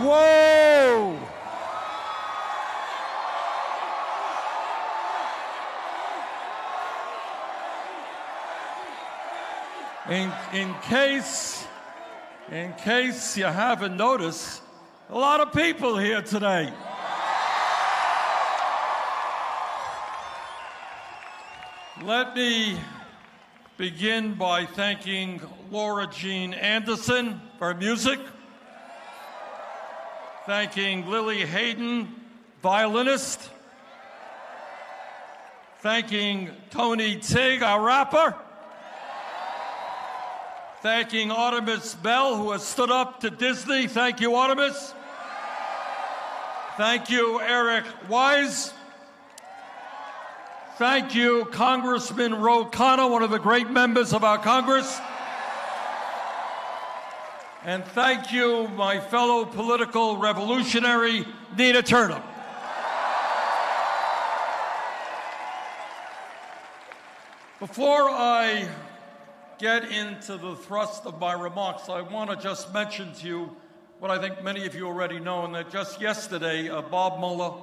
Whoa! In case you haven't noticed, a lot of people here today. Let me begin by thanking Laura Jean Anderson for her music, thanking Lily Hayden, violinist, thanking Tony Tig, our rapper, thanking Artemis Bell, who has stood up to Disney. Thank you, Artemis. Thank you, Eric Wise. Thank you, Congressman Ro Khanna, one of the great members of our Congress. And thank you, my fellow political revolutionary, Nina Turner. Before I get into the thrust of my remarks, I want to just mention to you what I think many of you already know, and that just yesterday, Bob Mueller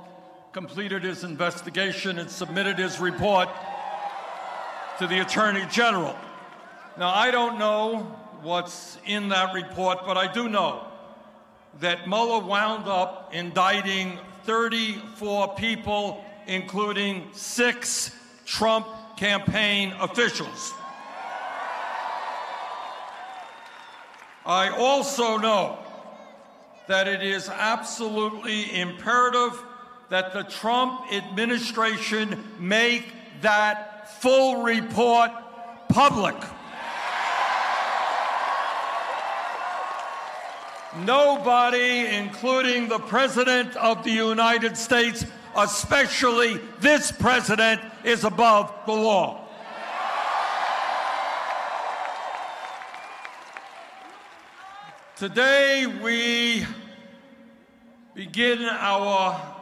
completed his investigation and submitted his report to the Attorney General. Now, I don't know what's in that report, but I do know that Mueller wound up indicting 34 people, including 6 Trump campaign officials. I also know that it is absolutely imperative that the Trump administration make that full report public. Nobody, including the President of the United States, especially this president, is above the law. Today, we begin our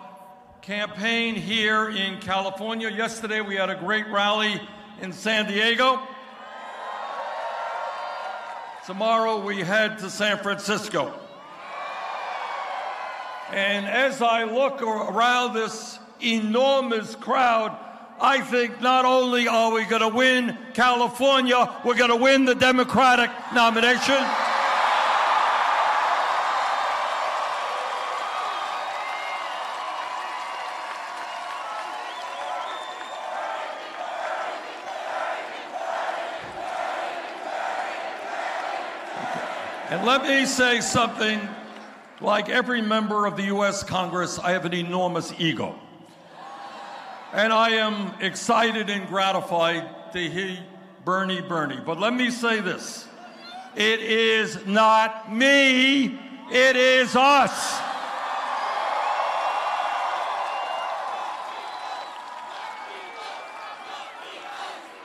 campaign here in California. Yesterday, we had a great rally in San Diego. Tomorrow, we head to San Francisco. And as I look around this enormous crowd, I think not only are we going to win California, we're going to win the Democratic nomination. And let me say something. Like every member of the U.S. Congress, I have an enormous ego. And I am excited and gratified to hear Bernie. But let me say this. It is not me, it is us.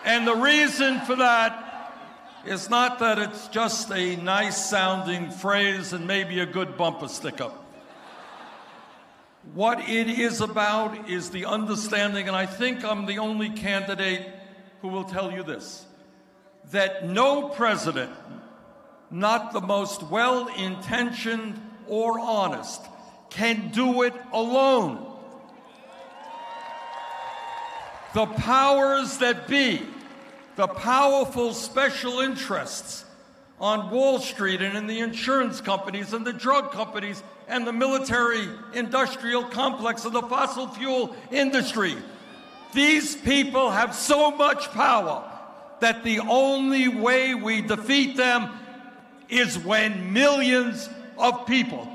And the reason for that is not that it's just a nice-sounding phrase and maybe a good bumper sticker. What it is about is the understanding, and I think I'm the only candidate who will tell you this, that no president, not the most well-intentioned or honest, can do it alone. The powers that be, the powerful special interests on Wall Street and in the insurance companies and the drug companies and the military-industrial complex and the fossil fuel industry. These people have so much power that the only way we defeat them is when millions of people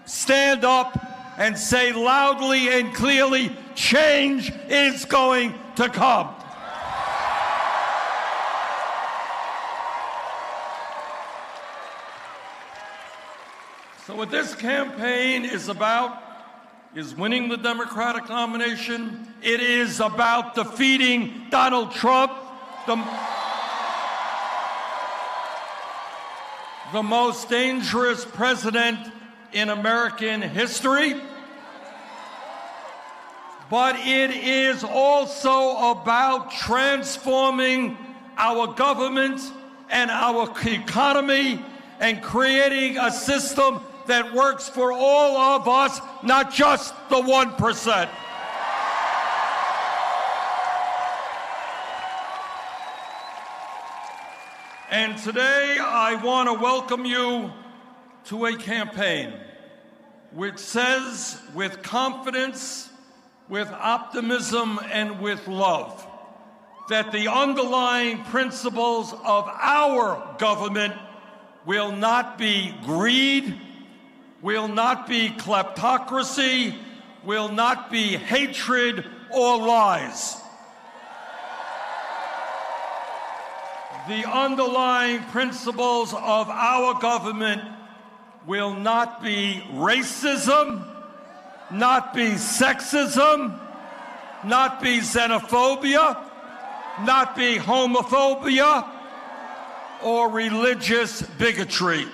stand up and say loudly and clearly, change is going to come. So what this campaign is about is winning the Democratic nomination. It is about defeating Donald Trump, the most dangerous president in American history. But it is also about transforming our government and our economy and creating a system that works for all of us, not just the 1%. And today I want to welcome you to a campaign which says with confidence, with optimism, and with love that the underlying principles of our government will not be greed, will not be kleptocracy, will not be hatred or lies. The underlying principles of our government will not be racism, not be sexism, not be xenophobia, not be homophobia, or religious bigotry.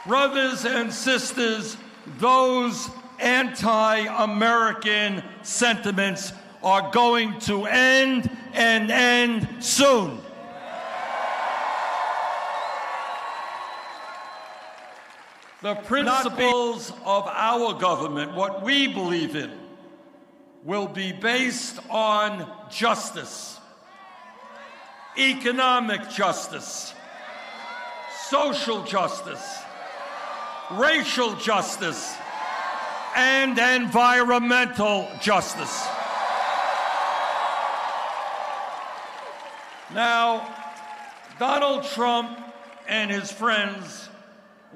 Brothers and sisters, those anti-American sentiments are going to end, and end soon. The principles of our government, what we believe in, will be based on justice, economic justice, social justice, racial justice, and environmental justice. Now, Donald Trump and his friends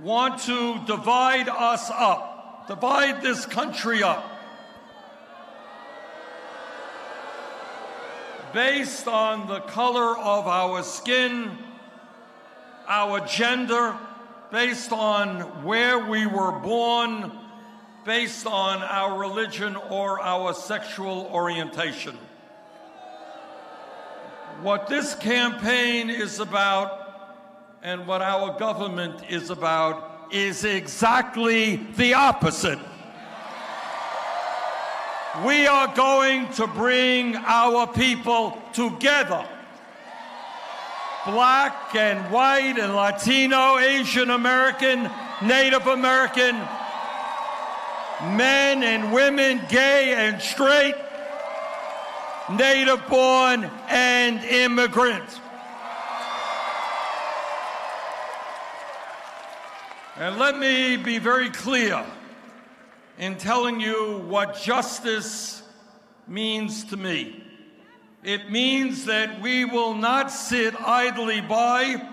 want to divide us up, divide this country up, based on the color of our skin, our gender, based on where we were born, based on our religion or our sexual orientation. What this campaign is about and what our government is about is exactly the opposite. We are going to bring our people together. Black and white and Latino, Asian American, Native American, men and women, gay and straight, native-born and immigrant. And let me be very clear in telling you what justice means to me. It means that we will not sit idly by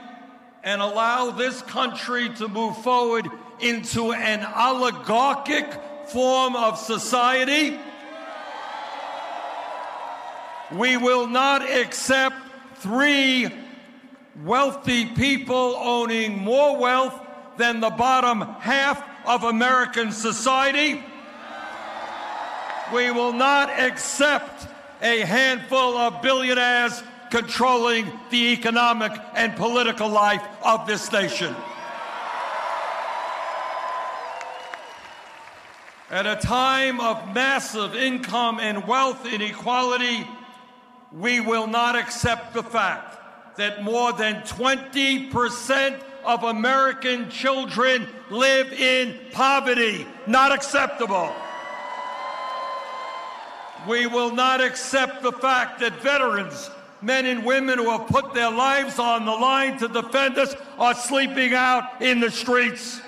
and allow this country to move forward into an oligarchic form of society. We will not accept 3 wealthy people owning more wealth than the bottom half of American society. We will not accept a handful of billionaires controlling the economic and political life of this nation. At a time of massive income and wealth inequality, we will not accept the fact that more than 20% of American children live in poverty. Not acceptable. We will not accept the fact that veterans, men and women who have put their lives on the line to defend us, are sleeping out in the streets.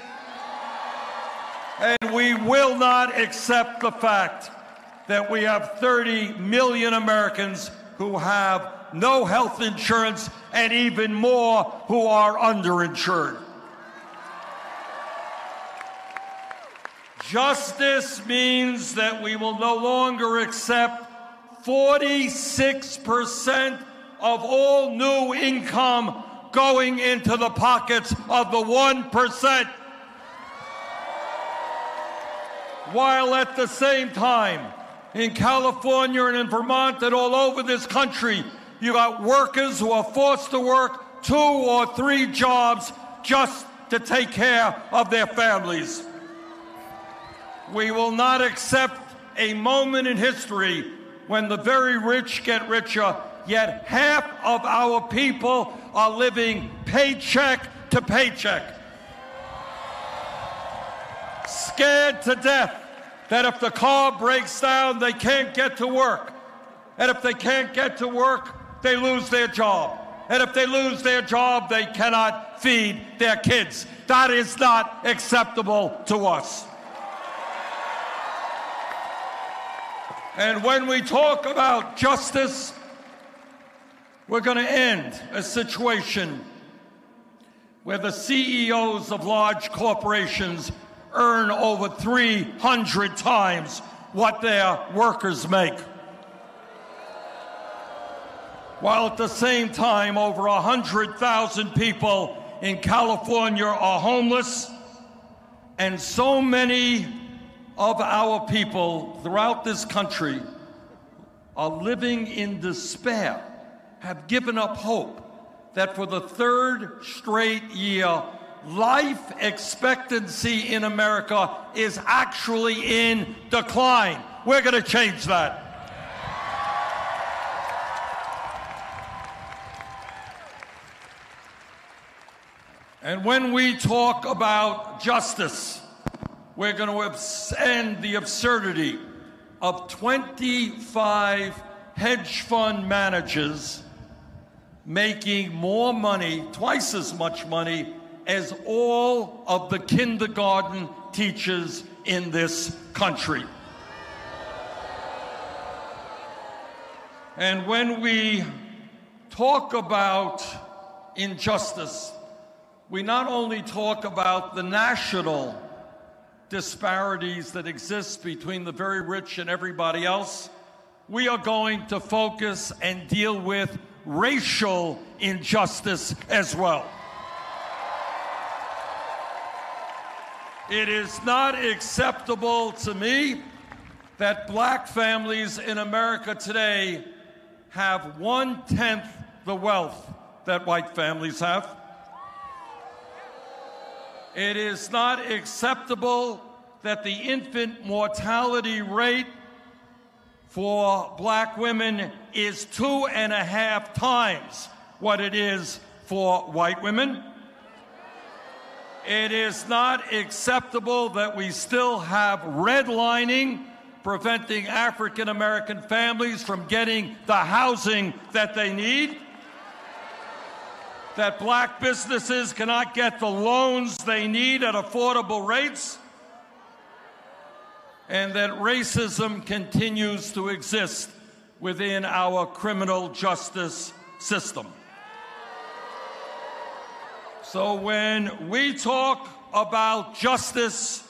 And we will not accept the fact that we have 30 million Americans who have no health insurance and even more who are underinsured. Justice means that we will no longer accept 46% of all new income going into the pockets of the 1%, while at the same time, in California and in Vermont and all over this country, you got workers who are forced to work 2 or 3 jobs just to take care of their families. We will not accept a moment in history when the very rich get richer, yet half of our people are living paycheck to paycheck. Scared to death that if the car breaks down, they can't get to work. And if they can't get to work, they lose their job. And if they lose their job, they cannot feed their kids. That is not acceptable to us. And when we talk about justice, we're going to end a situation where the CEOs of large corporations earn over 300 times what their workers make, while at the same time over 100,000 people in California are homeless, and so many of our people throughout this country are living in despair, have given up hope that for the third straight year, life expectancy in America is actually in decline. We're going to change that. And when we talk about justice, we're going to end the absurdity of 25 hedge fund managers making more money, twice as much money, as all of the kindergarten teachers in this country. And when we talk about injustice, we not only talk about the national disparities that exist between the very rich and everybody else, we are going to focus and deal with racial injustice as well. It is not acceptable to me that black families in America today have 1/10 the wealth that white families have. It is not acceptable that the infant mortality rate for black women is 2.5 times what it is for white women. It is not acceptable that we still have redlining, preventing African American families from getting the housing that they need, that black businesses cannot get the loans they need at affordable rates, and that racism continues to exist within our criminal justice system. So when we talk about justice,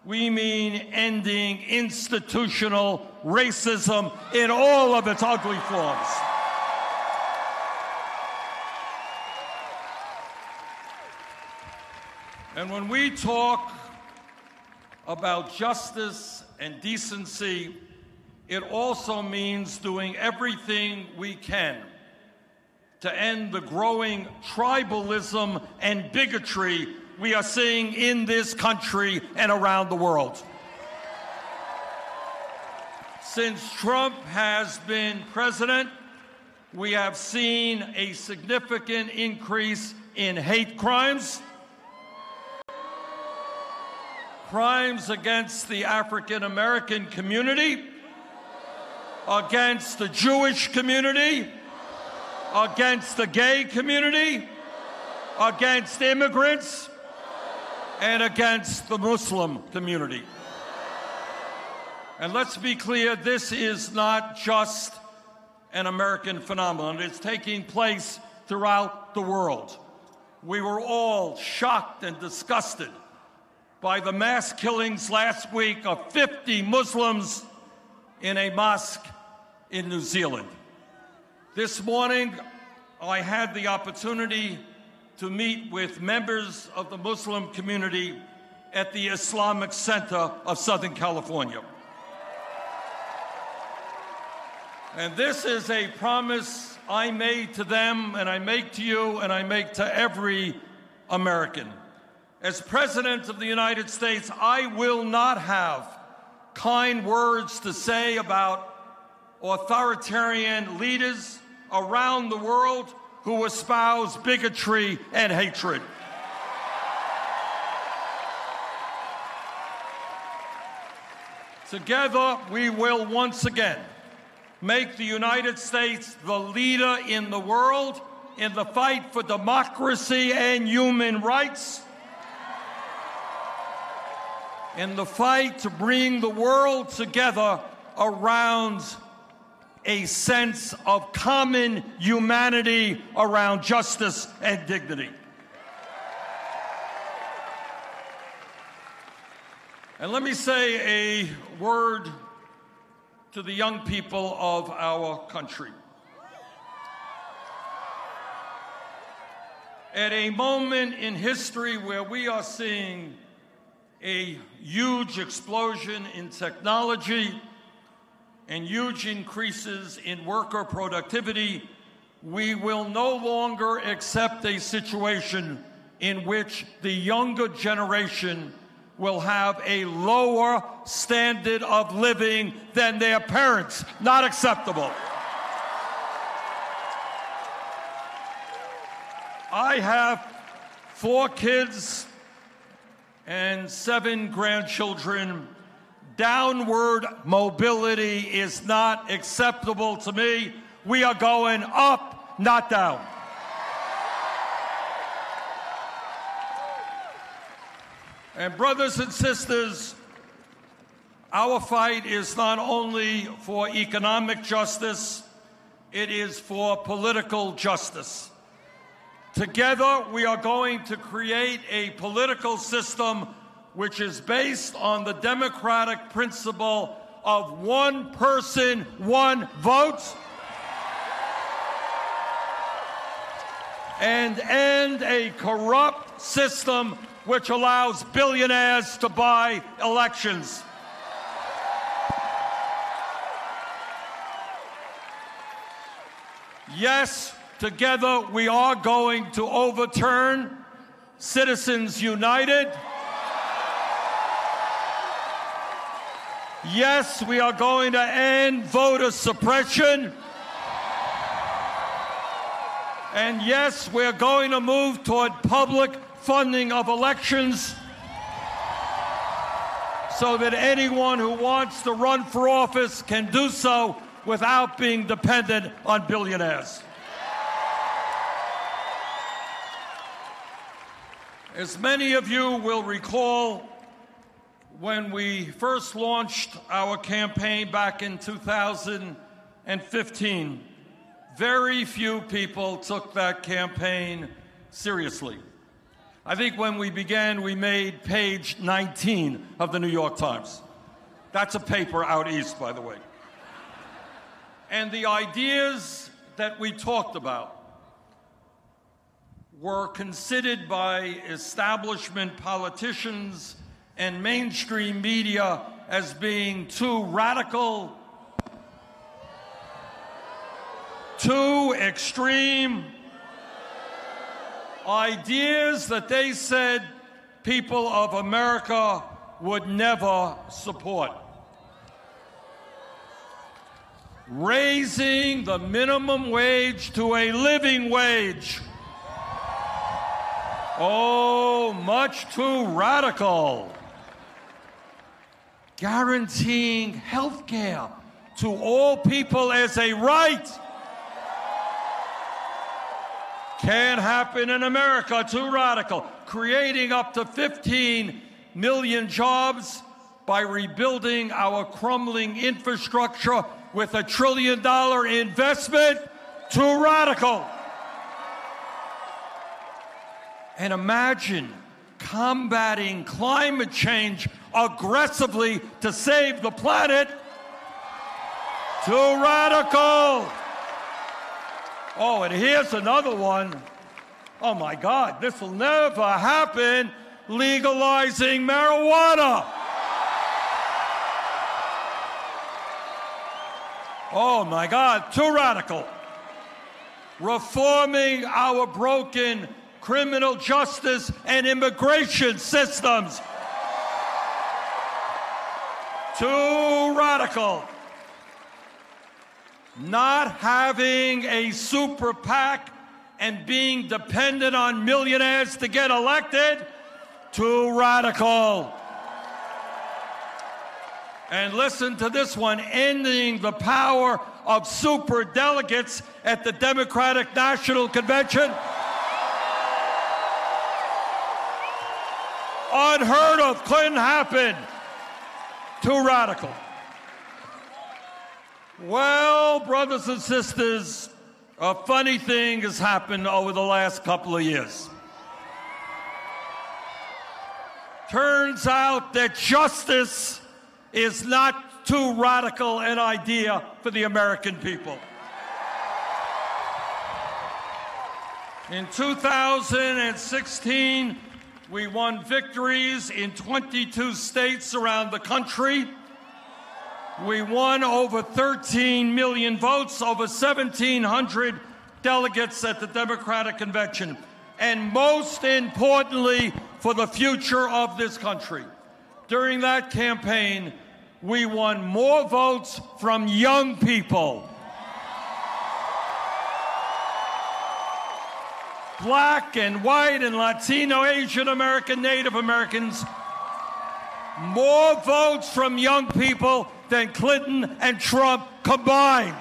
we mean ending institutional racism in all of its ugly forms. And when we talk about justice and decency, it also means doing everything we can to end the growing tribalism and bigotry we are seeing in this country and around the world. Since Trump has been president, we have seen a significant increase in hate crimes, crimes against the African American community, against the Jewish community, against the gay community, against immigrants, and against the Muslim community. And let's be clear, this is not just an American phenomenon. It's taking place throughout the world. We were all shocked and disgusted by the mass killings last week of 50 Muslims in a mosque in New Zealand. This morning, I had the opportunity to meet with members of the Muslim community at the Islamic Center of Southern California. And this is a promise I made to them, and I make to you, and I make to every American. As President of the United States, I will not have kind words to say about authoritarian leaders around the world who espouse bigotry and hatred. Together, we will once again make the United States the leader in the world in the fight for democracy and human rights, in the fight to bring the world together around a sense of common humanity, around justice and dignity. And let me say a word to the young people of our country. At a moment in history where we are seeing a huge explosion in technology and huge increases in worker productivity, we will no longer accept a situation in which the younger generation will have a lower standard of living than their parents. Not acceptable. I have 4 kids and 7 grandchildren. Downward mobility is not acceptable to me. We are going up, not down. And brothers and sisters, our fight is not only for economic justice, it is for political justice. Together, we are going to create a political system which is based on the democratic principle of one person, one vote, and end a corrupt system which allows billionaires to buy elections. Yes, together we are going to overturn Citizens United. Yes, we are going to end voter suppression. And yes, we're going to move toward public funding of elections so that anyone who wants to run for office can do so without being dependent on billionaires. As many of you will recall, when we first launched our campaign back in 2015, very few people took that campaign seriously. I think when we began, we made page 19 of the New York Times. That's a paper out east, by the way. And the ideas that we talked about were considered by establishment politicians and mainstream media as being too radical, too extreme, ideas that they said people of America would never support. Raising the minimum wage to a living wage. Oh, much too radical. Guaranteeing health care to all people as a right. Can't happen in America, too radical. Creating up to 15 million jobs by rebuilding our crumbling infrastructure with $1 trillion investment, too radical. And imagine combating climate change aggressively to save the planet, too radical. Oh, and here's another one. Oh my God, this will never happen. Legalizing marijuana. Oh my God, too radical. Reforming our broken criminal justice and immigration systems. Too radical. Not having a super PAC and being dependent on millionaires to get elected, too radical. And listen to this one, ending the power of superdelegates at the Democratic National Convention. Unheard of, couldn't happen. Too radical. Well, brothers and sisters, a funny thing has happened over the last couple of years. Turns out that justice is not too radical an idea for the American people. In 2016, we won victories in 22 states around the country. We won over 13 million votes, over 1,700 delegates at the Democratic Convention. And most importantly, for the future of this country, during that campaign, we won more votes from young people, Black and white and Latino, Asian American, Native Americans, more votes from young people than Clinton and Trump combined.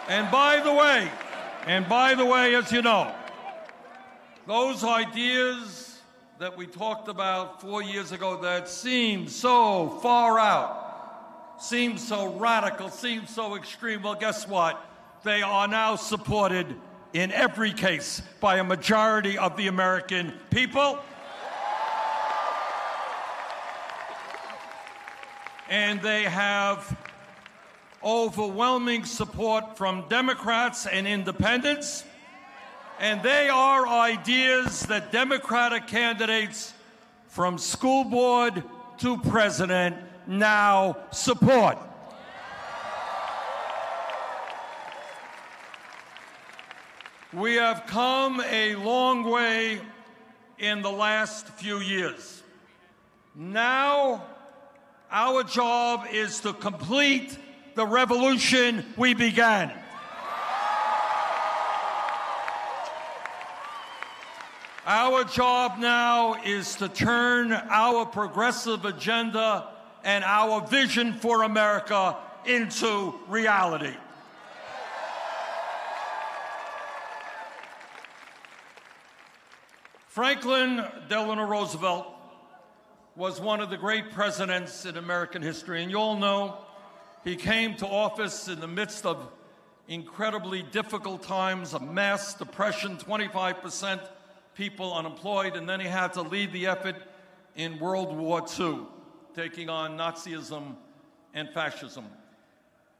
And by the way, as you know, those ideas that we talked about 4 years ago that seemed so far out, seemed so radical, seemed so extreme, well, guess what? They are now supported in every case by a majority of the American people. And they have overwhelming support from Democrats and independents. And they are ideas that Democratic candidates from school board to president now support. We have come a long way in the last few years. Now, our job is to complete the revolution we began. Our job now is to turn our progressive agenda and our vision for America into reality. Franklin Delano Roosevelt was one of the great presidents in American history, and you all know he came to office in the midst of incredibly difficult times, a mass depression, 25% people unemployed, and then he had to lead the effort in World War II, taking on Nazism and fascism.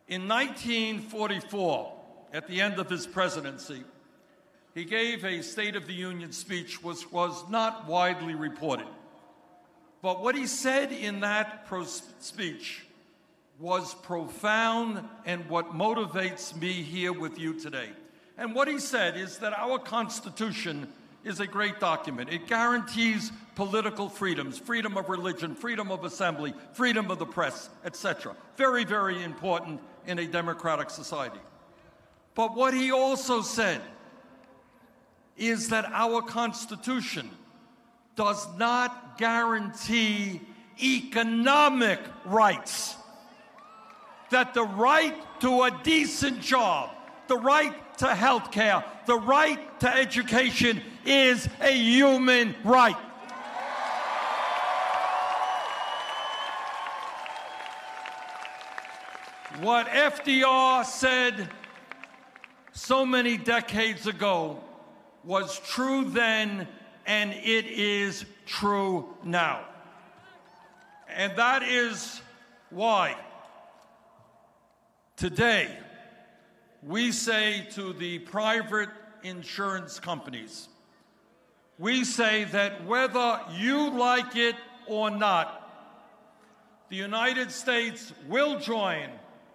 In 1944, at the end of his presidency, he gave a State of the Union speech which was not widely reported. But what he said in that speech was profound and what motivates me here with you today. And what he said is that our Constitution is a great document. It guarantees political freedoms, freedom of religion, freedom of assembly, freedom of the press, etc. Very, very important in a democratic society. But what he also said is that our Constitution does not guarantee economic rights. That the right to a decent job, the right to health care, the right to education is a human right. What FDR said so many decades ago was true then, and it is true now. And that is why today we say to the private insurance companies, we say that whether you like it or not, the United States will join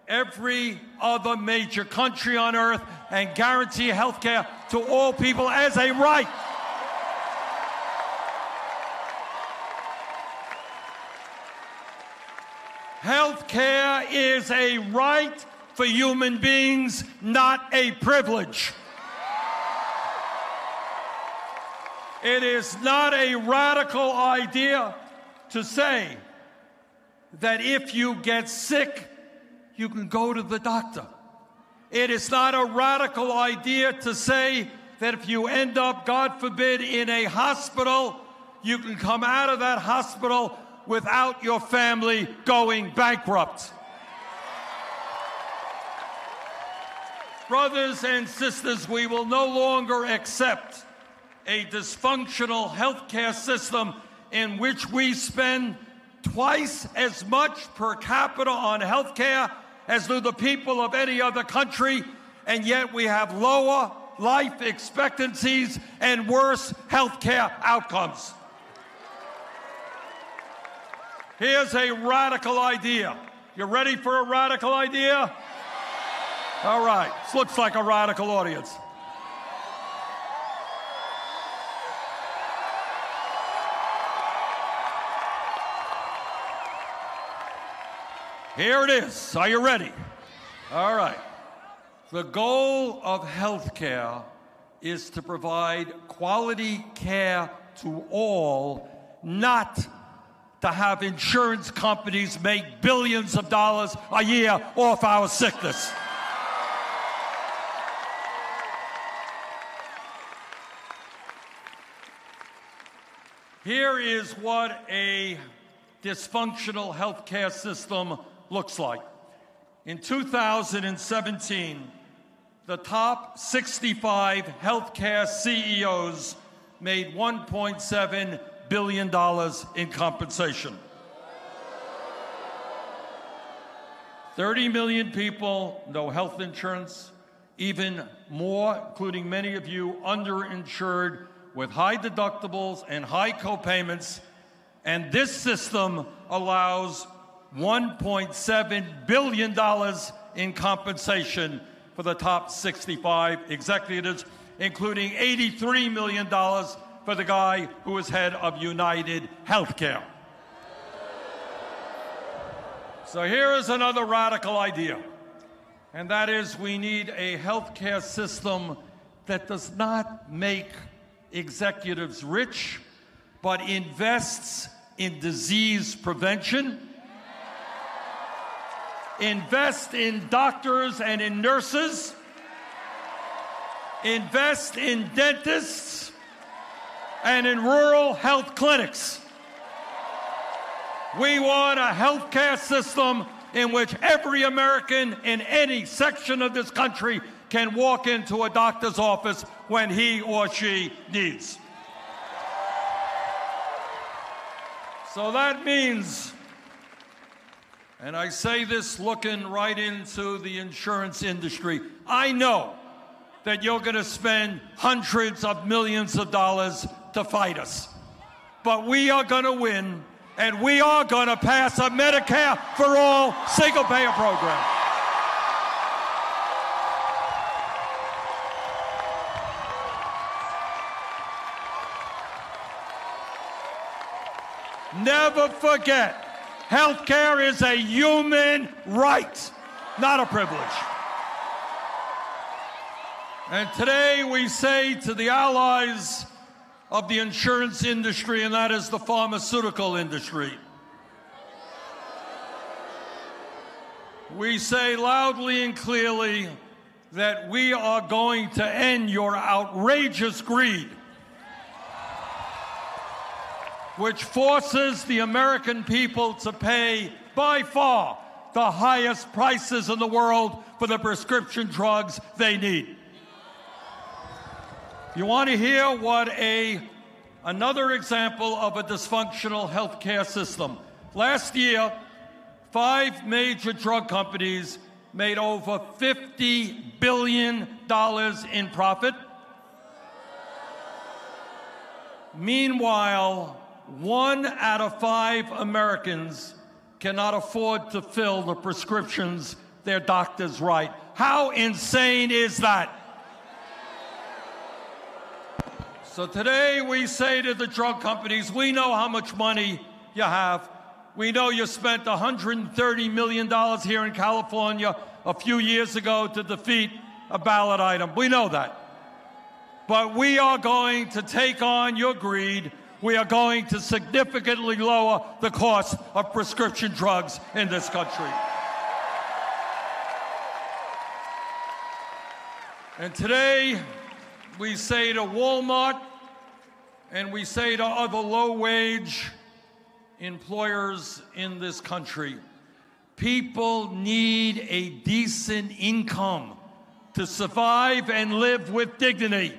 every other major country on earth and guarantee health care to all people as a right. Health care is a right for human beings, not a privilege. It is not a radical idea to say that if you get sick, you can go to the doctor. It is not a radical idea to say that if you end up, God forbid, in a hospital, you can come out of that hospital without your family going bankrupt. Brothers and sisters, we will no longer accept a dysfunctional healthcare system in which we spend twice as much per capita on healthcare as do the people of any other country, and yet we have lower life expectancies and worse healthcare outcomes. Here's a radical idea. You ready for a radical idea? All right, this looks like a radical audience. Here it is. Are you ready? All right. The goal of healthcare is to provide quality care to all, not to have insurance companies make billions of dollars a year off our sickness. Here is what a dysfunctional healthcare system looks like. In 2017, the top 65 healthcare CEOs made $1.7 billion in compensation. 30 million people, no health insurance, even more, including many of you, underinsured with high deductibles and high co-payments, and this system allows $1.7 billion in compensation for the top 65 executives, including $83 million for the guy who was head of United Healthcare. So here is another radical idea, and that is we need a healthcare system that does not make executives rich, but invests in disease prevention, invest in doctors and in nurses, invest in dentists, and in rural health clinics. We want a healthcare system in which every American in any section of this country can walk into a doctor's office when he or she needs. So that means, and I say this looking right into the insurance industry, I know that you're going to spend hundreds of millions of dollars to fight us. But we are going to win, and we are going to pass a Medicare for All single-payer program. Never forget, healthcare is a human right, not a privilege. And today we say to the allies of the insurance industry, and that is the pharmaceutical industry, we say loudly and clearly that we are going to end your outrageous greed, which forces the American people to pay, by far, the highest prices in the world for the prescription drugs they need. You want to hear what another example of a dysfunctional healthcare system? Last year, 5 major drug companies made over $50 billion in profit. Meanwhile, 1 out of 5 Americans cannot afford to fill the prescriptions their doctors write. How insane is that? So today we say to the drug companies, we know how much money you have. We know you spent $130 million here in California a few years ago to defeat a ballot item. We know that. But we are going to take on your greed. We are going to significantly lower the cost of prescription drugs in this country. And today, we say to Walmart and we say to other low-wage employers in this country, people need a decent income to survive and live with dignity.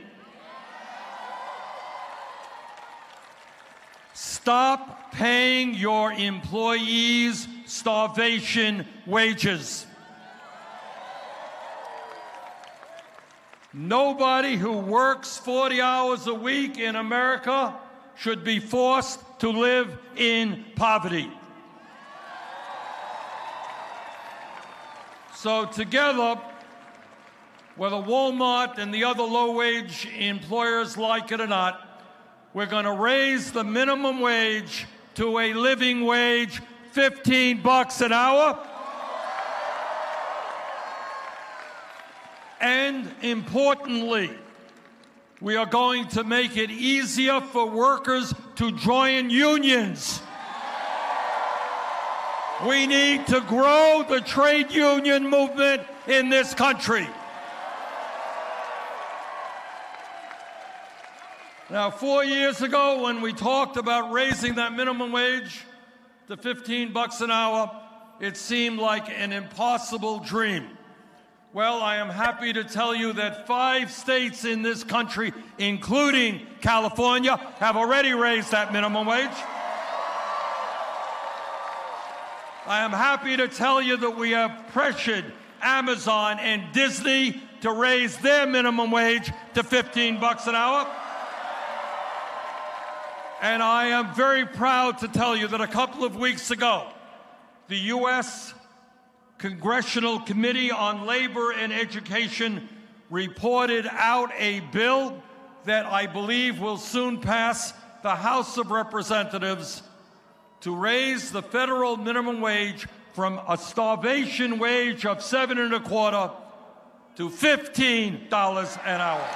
Stop paying your employees starvation wages. Nobody who works 40 hours a week in America should be forced to live in poverty. So together, whether Walmart and the other low-wage employers like it or not, we're going to raise the minimum wage to a living wage, $15 an hour. And importantly, we are going to make it easier for workers to join unions. We need to grow the trade union movement in this country. Now, 4 years ago, when we talked about raising that minimum wage to $15 an hour, it seemed like an impossible dream. Well, I am happy to tell you that 5 states in this country, including California, have already raised that minimum wage. I am happy to tell you that we have pressured Amazon and Disney to raise their minimum wage to $15 an hour. And I am very proud to tell you that a couple of weeks ago, the U.S. Congressional Committee on Labor and Education reported out a bill that I believe will soon pass the House of Representatives to raise the federal minimum wage from a starvation wage of $7.25 to $15 an hour.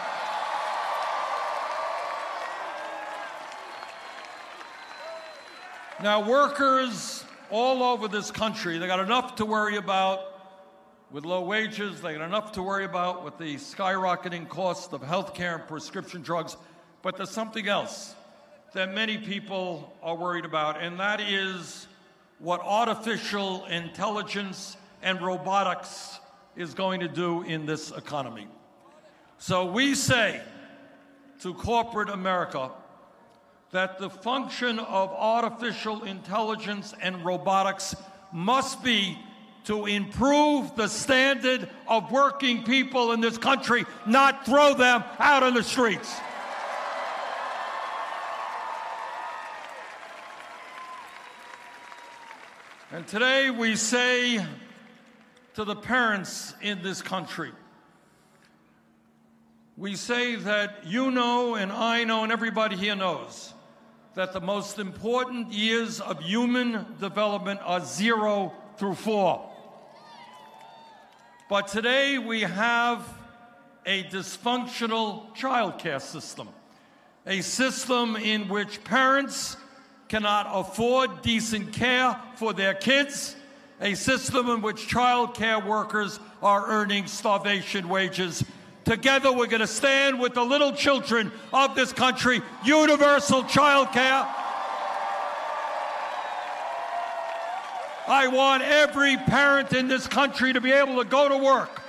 Now, workers all over this country, they got enough to worry about with low wages. They got enough to worry about with the skyrocketing cost of health care and prescription drugs. But there's something else that many people are worried about, and that is what artificial intelligence and robotics is going to do in this economy. So we say to corporate America that the function of artificial intelligence and robotics must be to improve the standard of working people in this country, not throw them out on the streets. And today we say to the parents in this country, we say that you know and I know and everybody here knows that the most important years of human development are 0 through 4. But today we have a dysfunctional child care system, a system in which parents cannot afford decent care for their kids, a system in which child care workers are earning starvation wages. Together, we're going to stand with the little children of this country, universal child care. I want every parent in this country to be able to go to work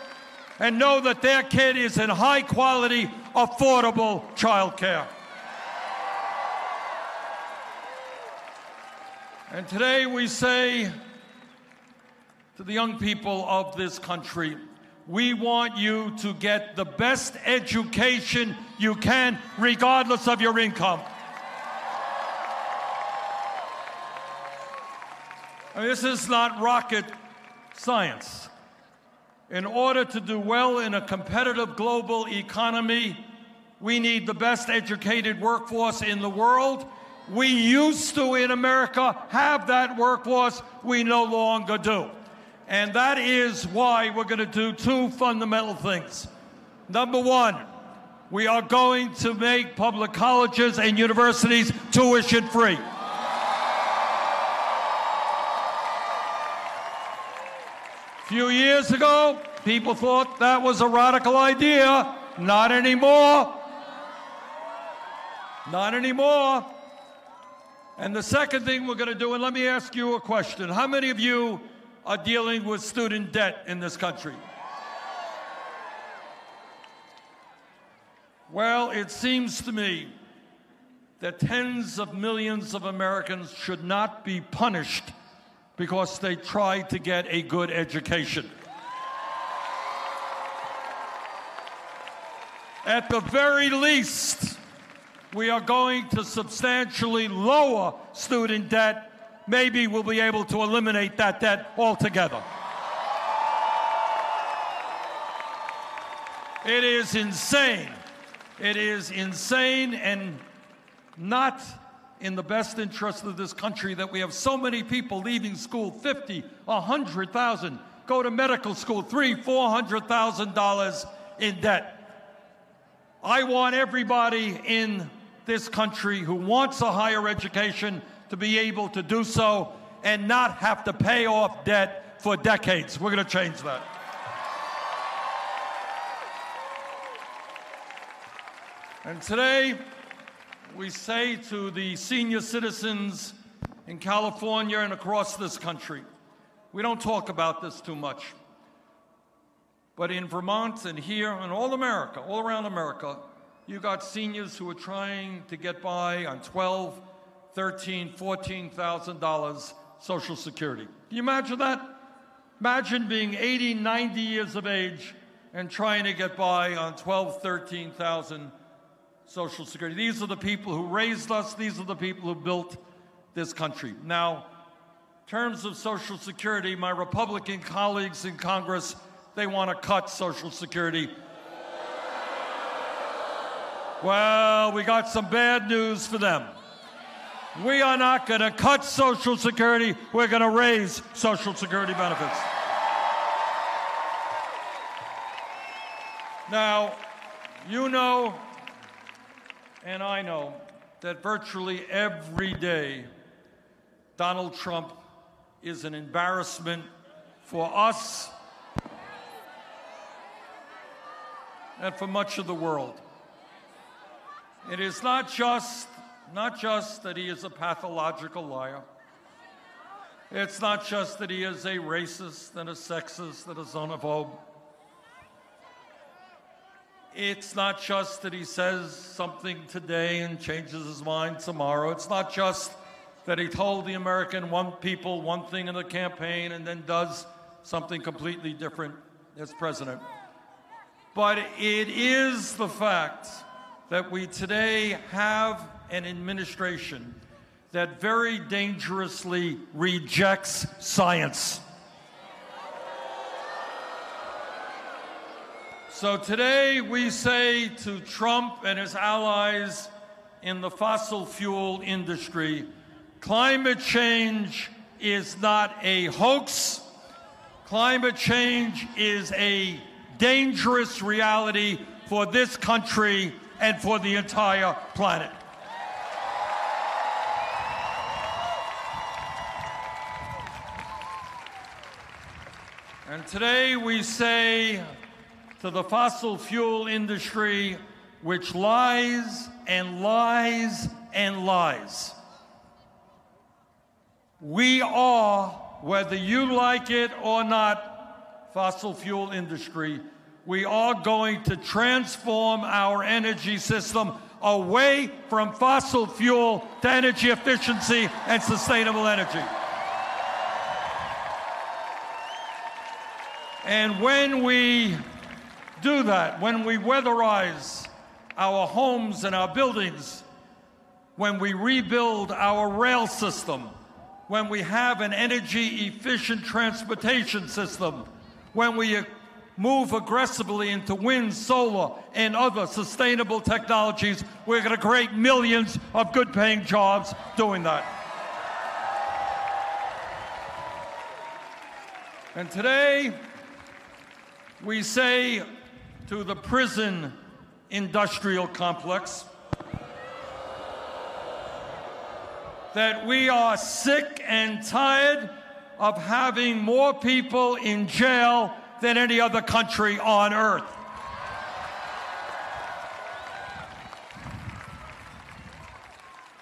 and know that their kid is in high-quality, affordable child care. And today we say to the young people of this country, we want you to get the best education you can, regardless of your income. And this is not rocket science. In order to do well in a competitive global economy, we need the best educated workforce in the world, We used to, in America, have that workforce. We no longer do. And that is why we're going to do two fundamental things. Number one, we are going to make public colleges and universities tuition-free. A few years ago, people thought that was a radical idea. Not anymore. Not anymore. And the second thing we're going to do, and let me ask you a question. How many of you are dealing with student debt in this country? Well, it seems to me that tens of millions of Americans should not be punished because they tried to get a good education. At the very least, we are going to substantially lower student debt. Maybe we'll be able to eliminate that debt altogether. It is insane. It is insane and not in the best interest of this country that we have so many people leaving school, 50, 100,000, go to medical school, $300,000, $400,000 in debt. I want everybody in this country who wants a higher education to be able to do so and not have to pay off debt for decades. We're going to change that. And today, we say to the senior citizens in California and across this country, we don't talk about this too much, but in Vermont and here and all America, all around America, you got seniors who are trying to get by on $12,000, $13,000, $14,000 Social Security. Can you imagine that? Imagine being 80, 90 years of age and trying to get by on $12,000, $13,000 Social Security. These are the people who raised us. These are the people who built this country. Now, in terms of Social Security, my Republican colleagues in Congress, they want to cut Social Security. Well, we got some bad news for them. We are not going to cut Social Security. We're going to raise Social Security benefits. Now, you know, and I know, that virtually every day Donald Trump is an embarrassment for us and for much of the world. It is not just that he is a pathological liar. It's not just that he is a racist and a sexist and a xenophobe. It's not just that he says something today and changes his mind tomorrow. It's not just that he told the American people one thing in the campaign and then does something completely different as president. But it is the fact that we today have an administration that very dangerously rejects science. So today we say to Trump and his allies in the fossil fuel industry, climate change is not a hoax. Climate change is a dangerous reality for this country and for the entire planet. And today we say to the fossil fuel industry, which lies and lies and lies, we are, whether you like it or not, fossil fuel industry, we are going to transform our energy system away from fossil fuel to energy efficiency and sustainable energy. And when we do that, when we weatherize our homes and our buildings, when we rebuild our rail system, when we have an energy-efficient transportation system, when we move aggressively into wind, solar, and other sustainable technologies, we're going to create millions of good-paying jobs doing that. And today, we say to the prison industrial complex that we are sick and tired of having more people in jail than any other country on earth.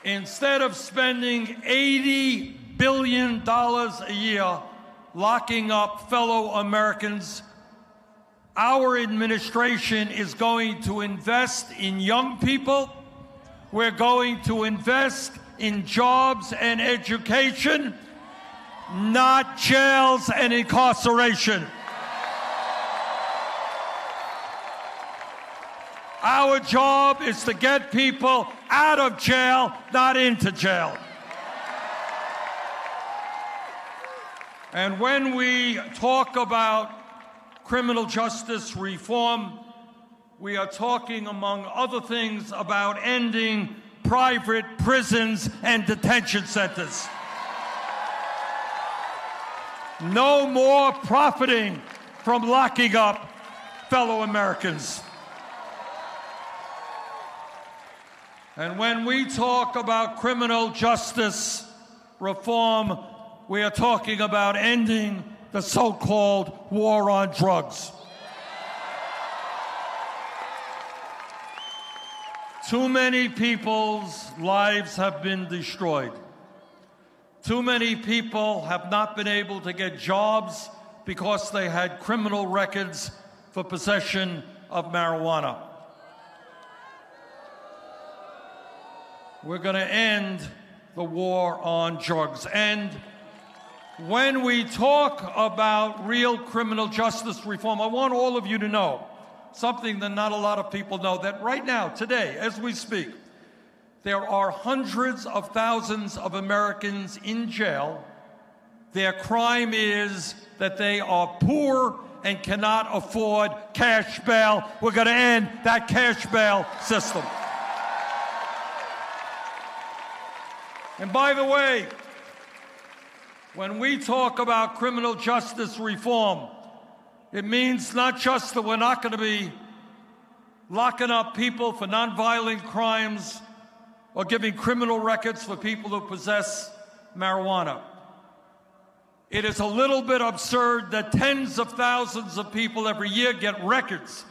Instead of spending $80 billion a year locking up fellow Americans, our administration is going to invest in young people. We're going to invest in jobs and education, not jails and incarceration. Our job is to get people out of jail, not into jail. And when we talk about criminal justice reform, we are talking, among other things, about ending private prisons and detention centers. No more profiting from locking up fellow Americans. And when we talk about criminal justice reform, we are talking about ending the so-called war on drugs. Too many people's lives have been destroyed. Too many people have not been able to get jobs because they had criminal records for possession of marijuana. We're going to end the war on drugs. And when we talk about real criminal justice reform, I want all of you to know something that not a lot of people know, that right now, today, as we speak, there are hundreds of thousands of Americans in jail. Their crime is that they are poor and cannot afford cash bail. We're going to end that cash bail system. And by the way, when we talk about criminal justice reform, it means not just that we're not going to be locking up people for nonviolent crimes or giving criminal records for people who possess marijuana. It is a little bit absurd that tens of thousands of people every year get records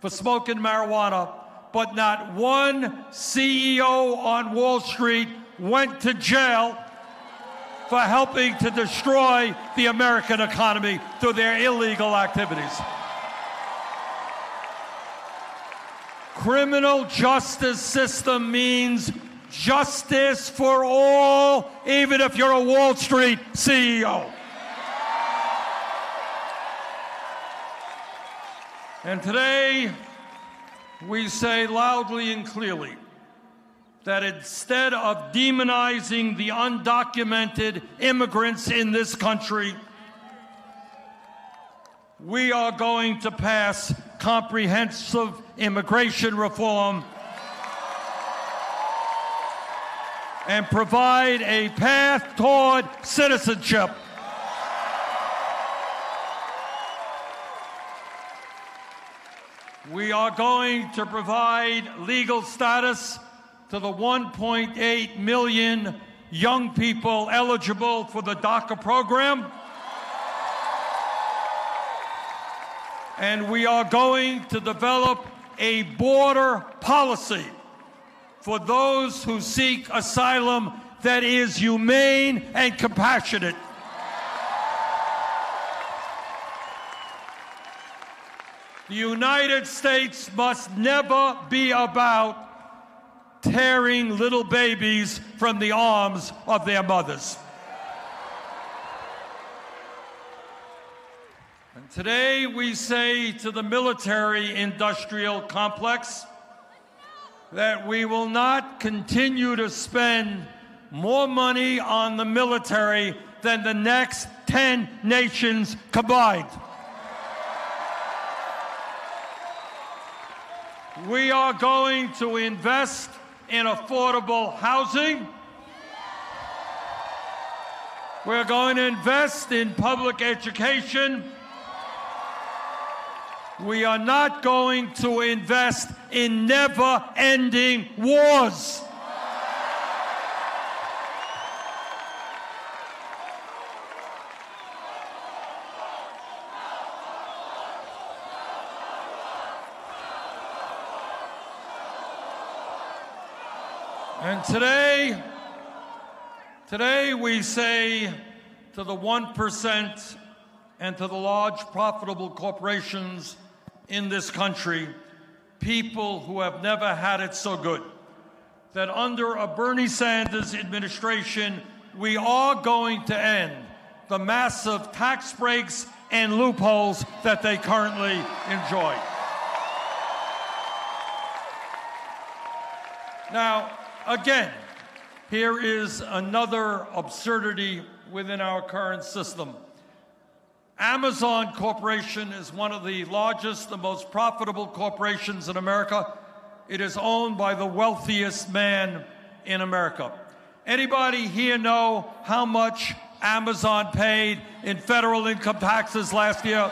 for smoking marijuana, but not one CEO on Wall Street went to jail for helping to destroy the American economy through their illegal activities. Criminal justice system means justice for all, even if you're a Wall Street CEO. And today, we say loudly and clearly that instead of demonizing the undocumented immigrants in this country, we are going to pass comprehensive immigration reform and provide a path toward citizenship. We are going to provide legal status to the 1.8 million young people eligible for the DACA program. And we are going to develop a border policy for those who seek asylum that is humane and compassionate. The United States must never be about tearing little babies from the arms of their mothers. And today we say to the military-industrial complex that we will not continue to spend more money on the military than the next 10 nations combined. We are going to invest in affordable housing. We're going to invest in public education. We are not going to invest in never-ending wars. And today we say to the 1% and to the large profitable corporations in this country, people who have never had it so good, that under a Bernie Sanders administration, we are going to end the massive tax breaks and loopholes that they currently enjoy. Now, again, here is another absurdity within our current system. Amazon Corporation is one of the largest, the most profitable corporations in America. It is owned by the wealthiest man in America. Anybody here know how much Amazon paid in federal income taxes last year?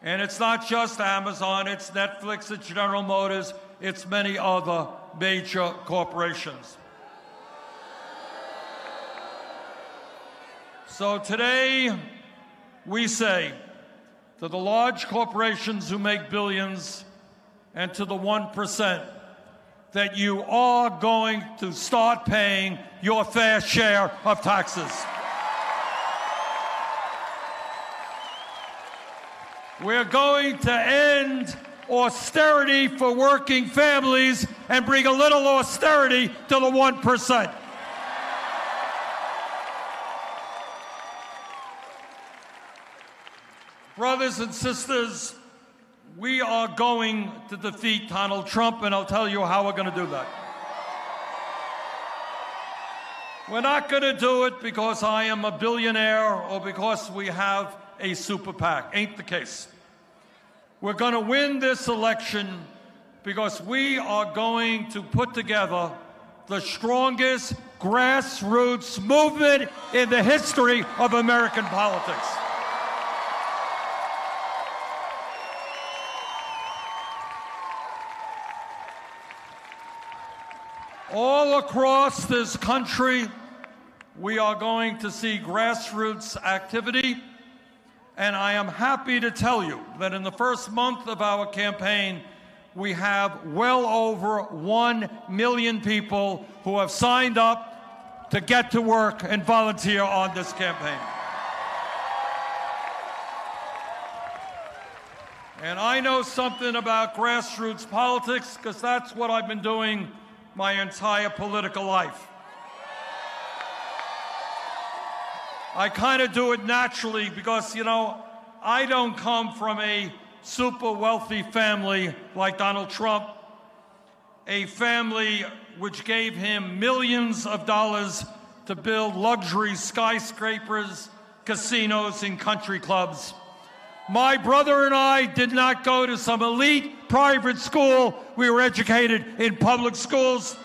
And it's not just Amazon, it's Netflix, it's General Motors, it's many other major corporations. So today, we say to the large corporations who make billions and to the 1% that you are going to start paying your fair share of taxes. We're going to end austerity for working families and bring a little austerity to the 1%. Brothers and sisters, we are going to defeat Donald Trump, and I'll tell you how we're going to do that. We're not going to do it because I am a billionaire or because we have a super PAC. Ain't the case. We're going to win this election because we are going to put together the strongest grassroots movement in the history of American politics. All across this country, we are going to see grassroots activity, and I am happy to tell you that in the first month of our campaign, we have well over 1 million people who have signed up to get to work and volunteer on this campaign. And I know something about grassroots politics because that's what I've been doing my entire political life. I kind of do it naturally because, you know, I don't come from a super wealthy family like Donald Trump, a family which gave him millions of dollars to build luxury skyscrapers, casinos, and country clubs. My brother and I did not go to some elite private school. We were educated in public schools.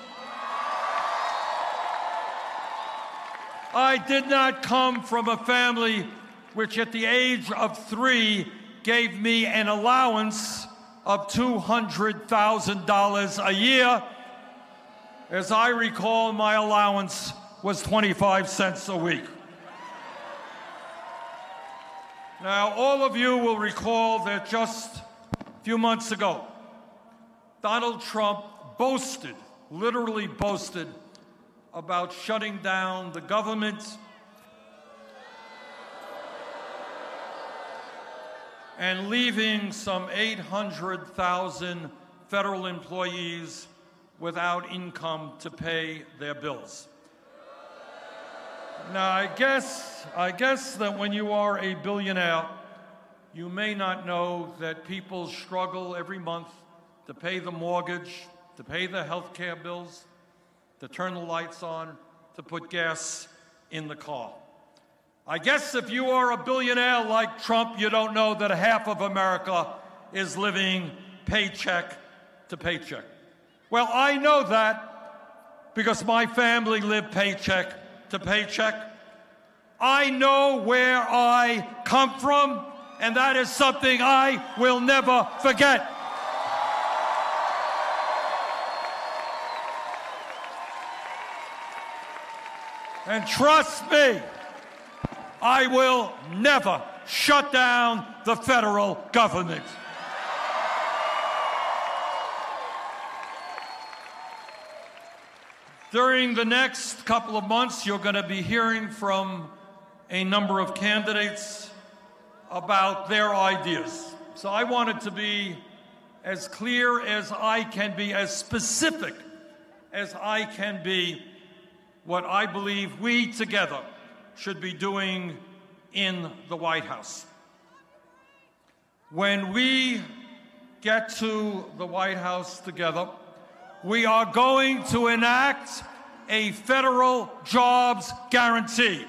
I did not come from a family which at the age of 3 gave me an allowance of $200,000 a year. As I recall, my allowance was 25 cents a week. Now, all of you will recall that just a few months ago, Donald Trump boasted, literally boasted, about shutting down the government and leaving some 800,000 federal employees without income to pay their bills. Now, I guess that when you are a billionaire, you may not know that people struggle every month to pay the mortgage, to pay the health care bills, to turn the lights on, to put gas in the car. I guess if you are a billionaire like Trump, you don't know that half of America is living paycheck to paycheck. Well, I know that because my family lived paycheck to paycheck. I know where I come from, and that is something I will never forget. And trust me, I will never shut down the federal government. During the next couple of months, you're going to be hearing from a number of candidates about their ideas. So I wanted to be as clear as I can be, as specific as I can be, what I believe we together should be doing in the White House. When we get to the White House together, we are going to enact a federal jobs guarantee.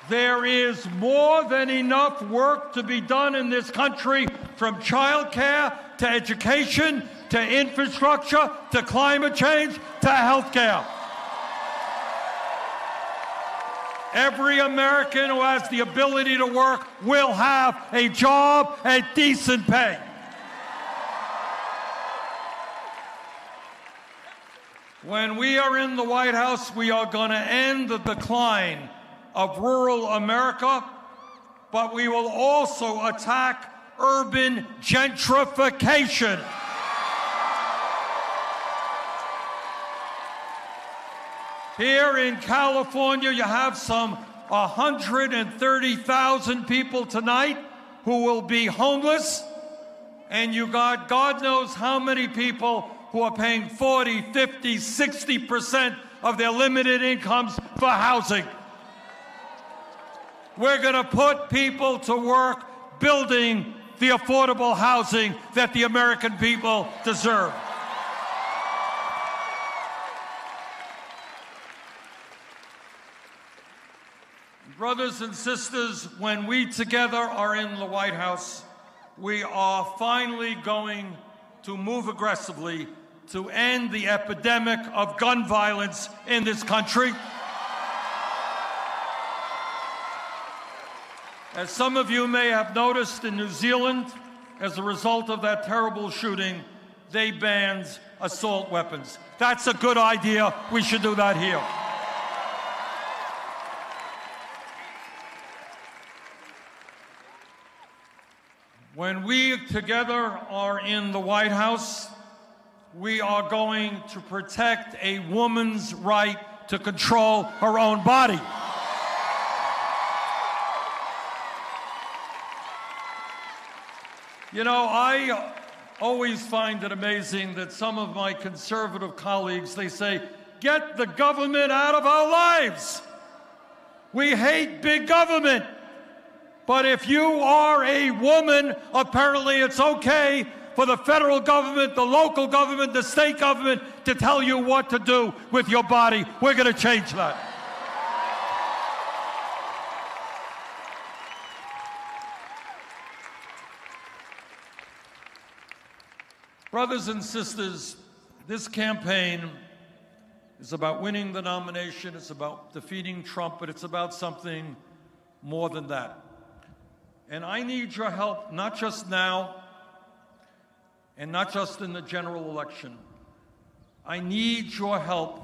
There is more than enough work to be done in this country, from child care to education to infrastructure to climate change to health care. Every American who has the ability to work will have a job at decent pay. When we are in the White House, we are going to end the decline of rural America, but we will also attack urban gentrification. Here in California, you have some 130,000 people tonight who will be homeless, and you got God knows how many people who are paying 40, 50, 60% of their limited incomes for housing. We're going to put people to work building the affordable housing that the American people deserve. Brothers and sisters, when we together are in the White House, we are finally going to move aggressively to end the epidemic of gun violence in this country. As some of you may have noticed, in New Zealand, as a result of that terrible shooting, they banned assault weapons. That's a good idea. We should do that here. When we together are in the White House, we are going to protect a woman's right to control her own body. You know, I always find it amazing that some of my conservative colleagues, they say, get the government out of our lives. We hate big government. But if you are a woman, apparently it's okay for the federal government, the local government, the state government to tell you what to do with your body. We're going to change that. Brothers and sisters, this campaign is about winning the nomination, it's about defeating Trump, but it's about something more than that. And I need your help, not just now, and not just in the general election. I need your help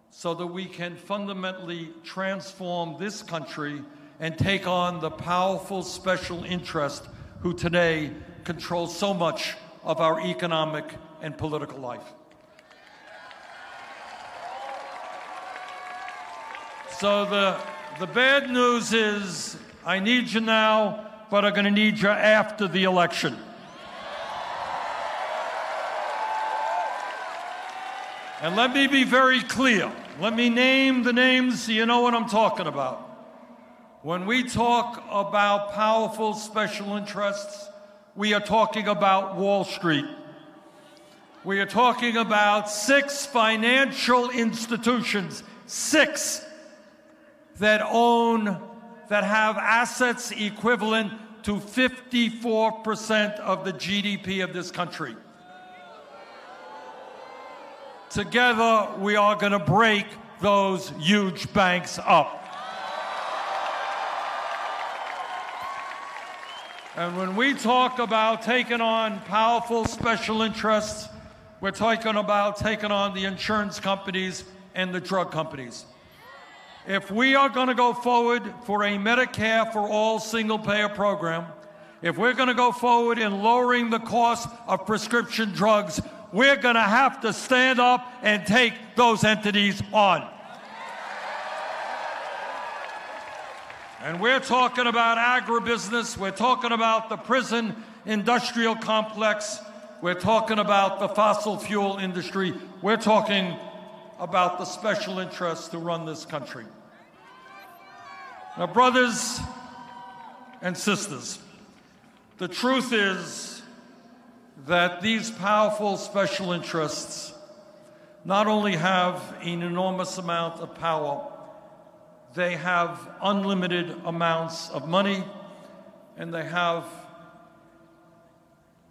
so that we can fundamentally transform this country and take on the powerful special interest who today control so much of our economic and political life. So the bad news is I need you now, but I'm going to need you after the election. And let me be very clear. Let me name the names so you know what I'm talking about. When we talk about powerful special interests, we are talking about Wall Street. We are talking about 6 financial institutions, 6, that own that have assets equivalent to 54% of the GDP of this country. Together, we are going to break those huge banks up. And when we talk about taking on powerful special interests, we're talking about taking on the insurance companies and the drug companies. If we are going to go forward for a Medicare for all single-payer program, if we're going to go forward in lowering the cost of prescription drugs, we're going to have to stand up and take those entities on. And we're talking about agribusiness, we're talking about the prison industrial complex, we're talking about the fossil fuel industry, we're talking about the special interests who run this country. Now, brothers and sisters, the truth is that these powerful special interests not only have an enormous amount of power, they have unlimited amounts of money, and they have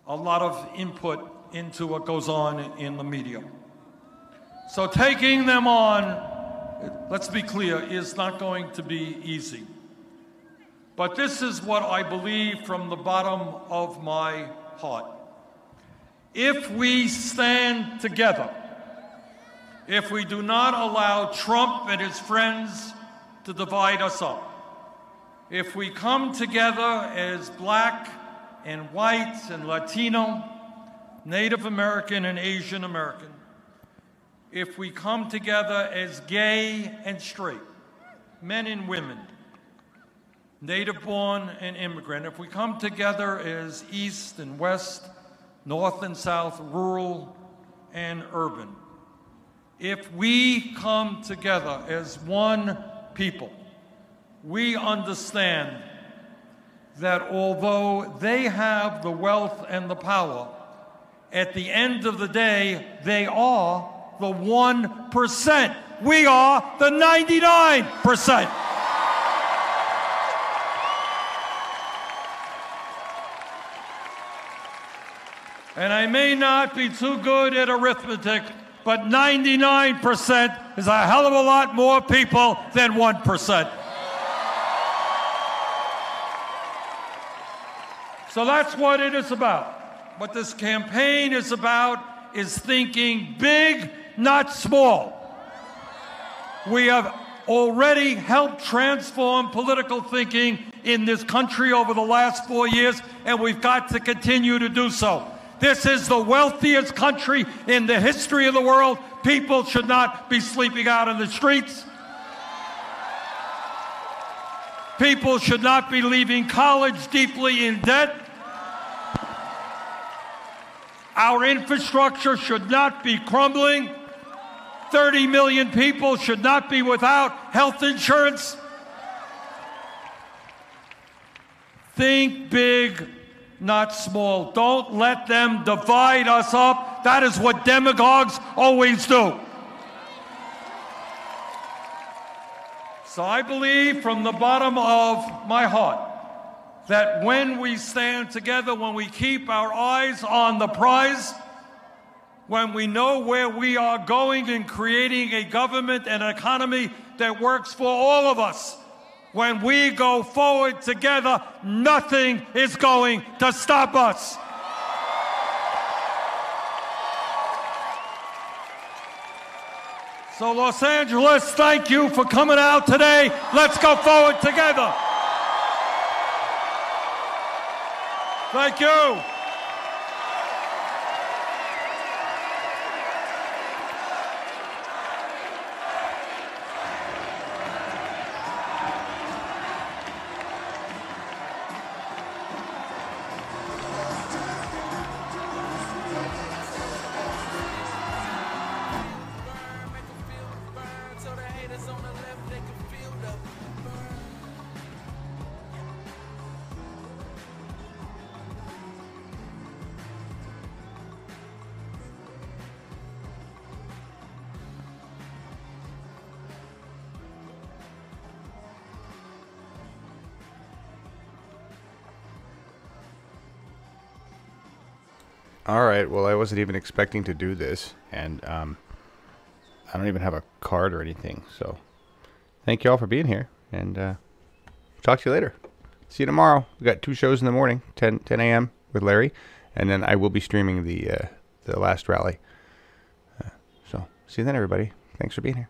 a lot of input into what goes on in the media. So taking them on, let's be clear, is not going to be easy. But this is what I believe from the bottom of my heart. If we stand together, if we do not allow Trump and his friends to divide us up, if we come together as black and white and Latino, Native American and Asian American, if we come together as gay and straight, men and women, native-born and immigrant, if we come together as East and West, North and South, rural and urban, if we come together as one people, we understand that although they have the wealth and the power, at the end of the day, they are the 1%. We are the 99%. And I may not be too good at arithmetic, but 99% is a hell of a lot more people than 1%. So that's what it is about. What this campaign is about is thinking big, not small. We have already helped transform political thinking in this country over the last 4 years, and we've got to continue to do so. This is the wealthiest country in the history of the world. People should not be sleeping out in the streets. People should not be leaving college deeply in debt. Our infrastructure should not be crumbling. 30 million people should not be without health insurance. Think big, not small. Don't let them divide us up. That is what demagogues always do. So I believe from the bottom of my heart that when we stand together, when we keep our eyes on the prize, when we know where we are going in creating a government and an economy that works for all of us, when we go forward together, nothing is going to stop us. So Los Angeles, thank you for coming out today. Let's go forward together. Thank you. All right. Well, I wasn't even expecting to do this, and I don't even have a card or anything. So thank you all for being here, and talk to you later. See you tomorrow. We got 2 shows in the morning, 10 a.m. with Larry, and then I will be streaming the last rally. So see you then, everybody. Thanks for being here.